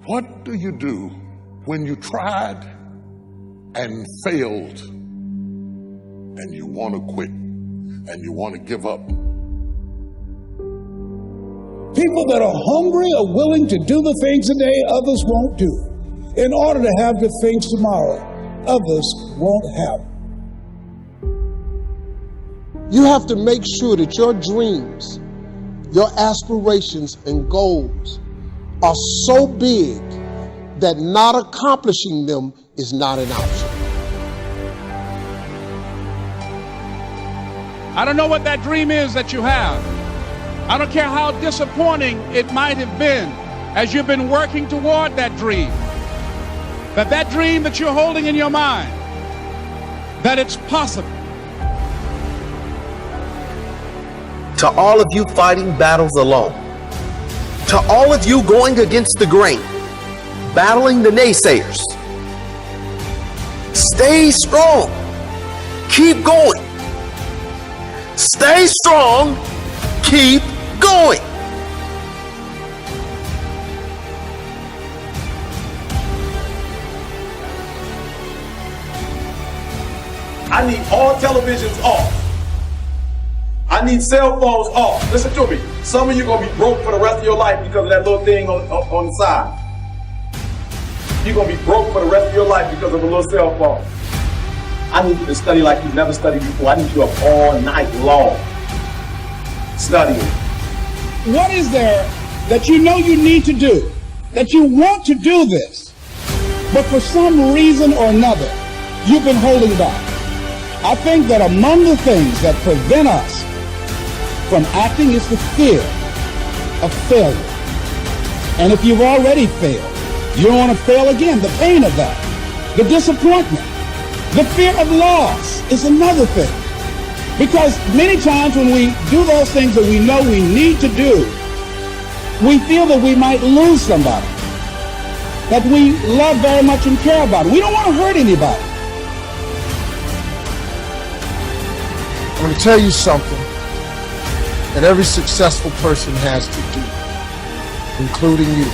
What do you do when you tried and failed and you want to quit and you want to give up? People that are hungry are willing to do the things today others won't do in order to have the things tomorrow others won't have. You have to make sure that your dreams, your aspirations and goals are so big that not accomplishing them is not an option. I don't know what that dream is that you have. I don't care how disappointing it might have been as you've been working toward that dream. That dream that you're holding in your mind, that it's possible. To all of you fighting battles alone, to all of you going against the grain, battling the naysayers, stay strong. Keep going. Stay strong. Keep going. I need all televisions off. I need cell phones off. Listen to me. Some of you are going to be broke for the rest of your life because of that little thing on the side. You're going to be broke for the rest of your life because of a little cell phone. I need you to study like you've never studied before. I need you up all night long studying. What is there that you know you need to do, that you want to do this, but for some reason or another, you've been holding back? I think that among the things that prevent us from acting is the fear of failure. And if you've already failed, you don't want to fail again. The pain of that, the disappointment, the fear of loss is another thing. Because many times when we do those things that we know we need to do, we feel that we might lose somebody that we love very much and care about. We don't want to hurt anybody. I'm going to tell you something that every successful person has to do, including you.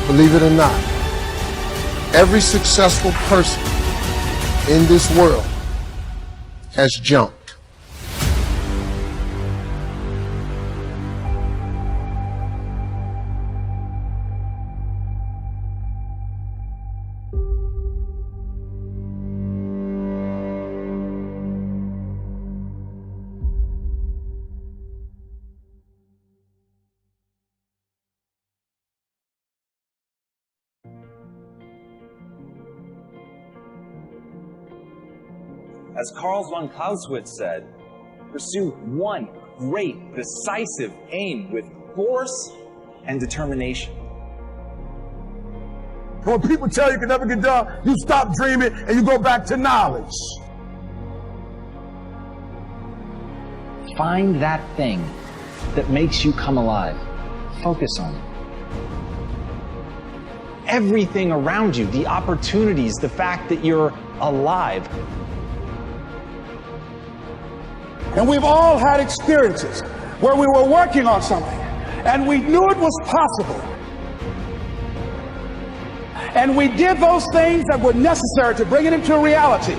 Believe it or not, every successful person in this world has jumped. As Karl von Clausewitz said, pursue one great, decisive aim with force and determination. When people tell you can never get done, you stop dreaming and you go back to knowledge. Find that thing that makes you come alive. Focus on it. Everything around you, the opportunities, the fact that you're alive. And we've all had experiences where we were working on something and we knew it was possible. And we did those things that were necessary to bring it into reality.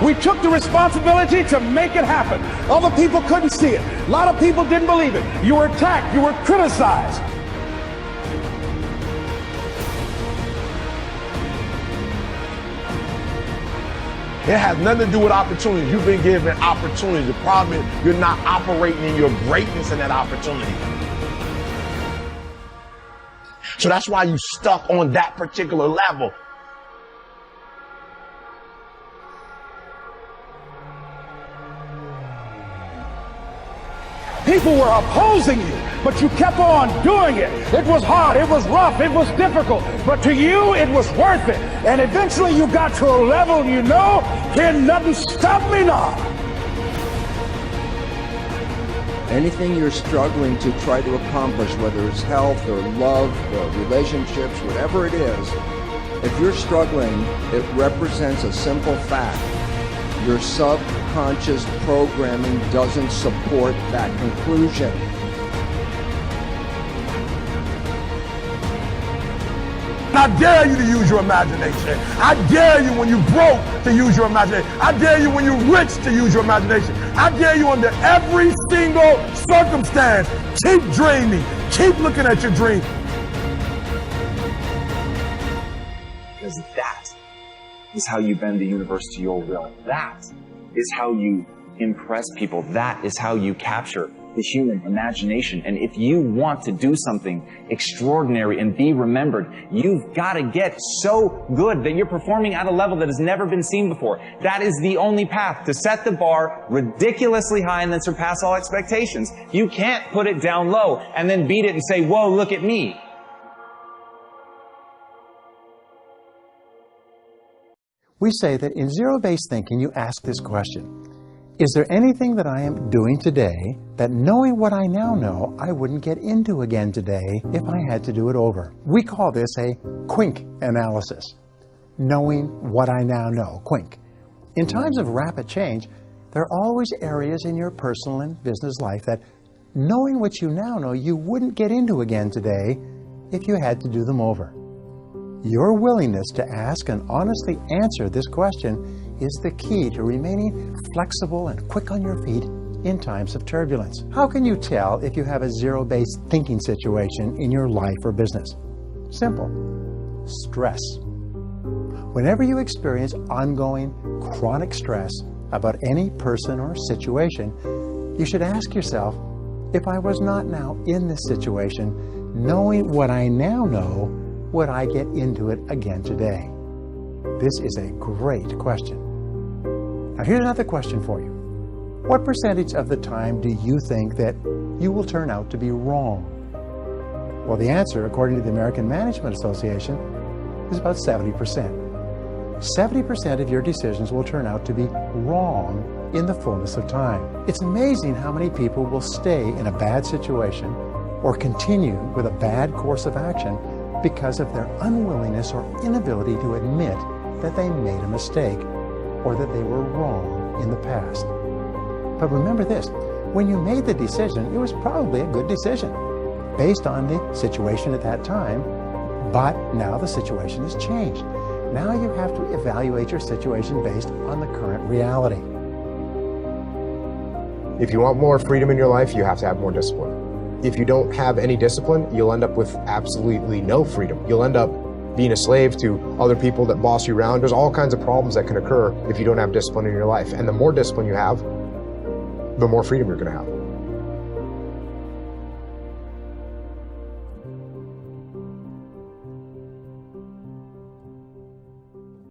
We took the responsibility to make it happen. Other people couldn't see it. A lot of people didn't believe it. You were attacked. You were criticized. It has nothing to do with opportunity. You've been given opportunity. The problem is you're not operating in your greatness in that opportunity. So that's why you're stuck on that particular level. People were opposing you, but you kept on doing it. It was hard, it was rough, it was difficult, but to you it was worth it. And eventually you got to a level you know, can nothing stop me now. Anything you're struggling to try to accomplish, whether it's health or love or relationships, whatever it is, if you're struggling, it represents a simple fact. Your subconscious programming doesn't support that conclusion. And I dare you to use your imagination. I dare you when you're broke to use your imagination. I dare you when you're rich to use your imagination. I dare you under every single circumstance. Keep dreaming. Keep looking at your dream. Because that is how you bend the universe to your will. That is how you impress people. That is how you capture the human imagination. And if you want to do something extraordinary and be remembered, you've got to get so good that you're performing at a level that has never been seen before. That is the only path to set the bar ridiculously high and then surpass all expectations. You can't put it down low and then beat it and say, whoa, look at me. We say that in zero-based thinking, you ask this question: is there anything that I am doing today that, knowing what I now know, I wouldn't get into again today if I had to do it over? We call this a QUINK analysis. Knowing what I now know, QUINK. In times of rapid change, there are always areas in your personal and business life that, knowing what you now know, you wouldn't get into again today if you had to do them over. Your willingness to ask and honestly answer this question is the key to remaining flexible and quick on your feet in times of turbulence. How can you tell if you have a zero-based thinking situation in your life or business? Simple. Stress. Whenever you experience ongoing chronic stress about any person or situation, you should ask yourself, if I was not now in this situation, knowing what I now know, would I get into it again today? This is a great question. Now here's another question for you. What percentage of the time do you think that you will turn out to be wrong? Well, the answer, according to the American Management Association, is about 70%. 70% of your decisions will turn out to be wrong in the fullness of time. It's amazing how many people will stay in a bad situation or continue with a bad course of action because of their unwillingness or inability to admit that they made a mistake or that they were wrong in the past. But remember this, when you made the decision, it was probably a good decision based on the situation at that time, but now the situation has changed. Now you have to evaluate your situation based on the current reality. If you want more freedom in your life, you have to have more discipline. If you don't have any discipline, you'll end up with absolutely no freedom. You'll end up being a slave to other people that boss you around. There's all kinds of problems that can occur if you don't have discipline in your life. And the more discipline you have, the more freedom you're going to have.